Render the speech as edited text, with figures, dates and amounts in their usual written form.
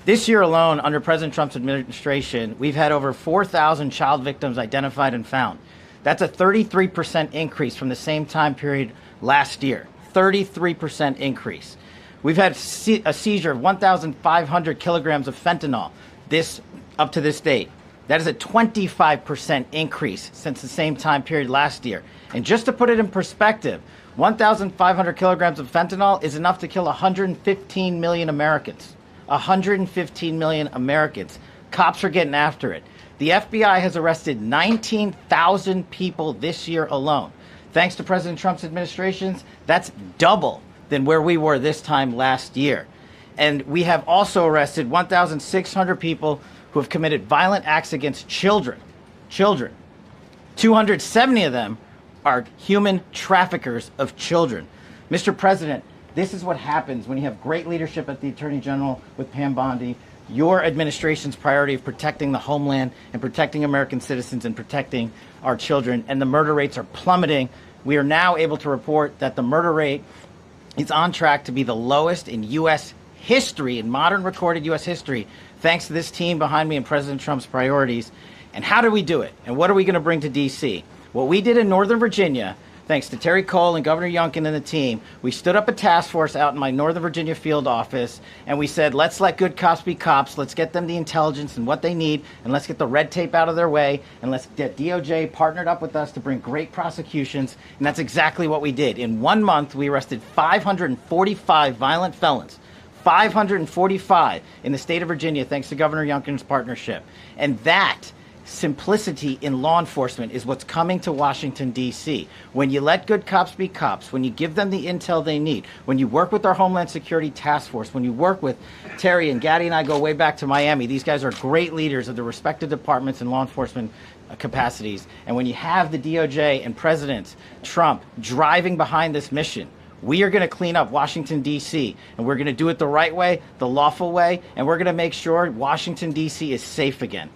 This year alone, under President Trump's administration, we've had over 4,000 child victims identified and found. That's a 33% increase from the same time period last year. 33% increase. We've had a seizure of 1,500 kilograms of fentanyl up to this date. That is a 25% increase since the same time period last year. And just to put it in perspective, 1,500 kilograms of fentanyl is enough to kill 115 million Americans. 115 million Americans. Cops are getting after it. The FBI has arrested 19,000 people this year alone. Thanks to President Trump's administrations, that's double than where we were this time last year. And we have also arrested 1,600 people who have committed violent acts against children. 270 of them are human traffickers of children. Mr. President, this is what happens when you have great leadership at the Attorney General with Pam Bondi, your administration's priority of protecting the homeland and protecting American citizens and protecting our children, and the murder rates are plummeting. We are now able to report that the murder rate is on track to be the lowest in U.S. history, in modern recorded U.S. history, thanks to this team behind me and President Trump's priorities. And how do we do it? And what are we going to bring to D.C.? What we did in Northern Virginia, thanks to Terry Cole and Governor Youngkin and the team, we stood up a task force out in my Northern Virginia field office, and we said, let's let good cops be cops, let's get them the intelligence and what they need, and let's get the red tape out of their way, and let's get DOJ partnered up with us to bring great prosecutions, and that's exactly what we did. In 1 month, we arrested 545 violent felons. 545 in the state of Virginia, thanks to Governor Youngkin's partnership. And that simplicity in law enforcement is what's coming to Washington, D.C. When you let good cops be cops, when you give them the intel they need, when you work with our Homeland Security Task Force, when you work with Terry and Gaddy and I go way back to Miami, these guys are great leaders of the respective departments and law enforcement capacities. And when you have the DOJ and President Trump driving behind this mission, we are going to clean up Washington, D.C., and we're going to do it the right way, the lawful way, and we're going to make sure Washington, D.C. is safe again.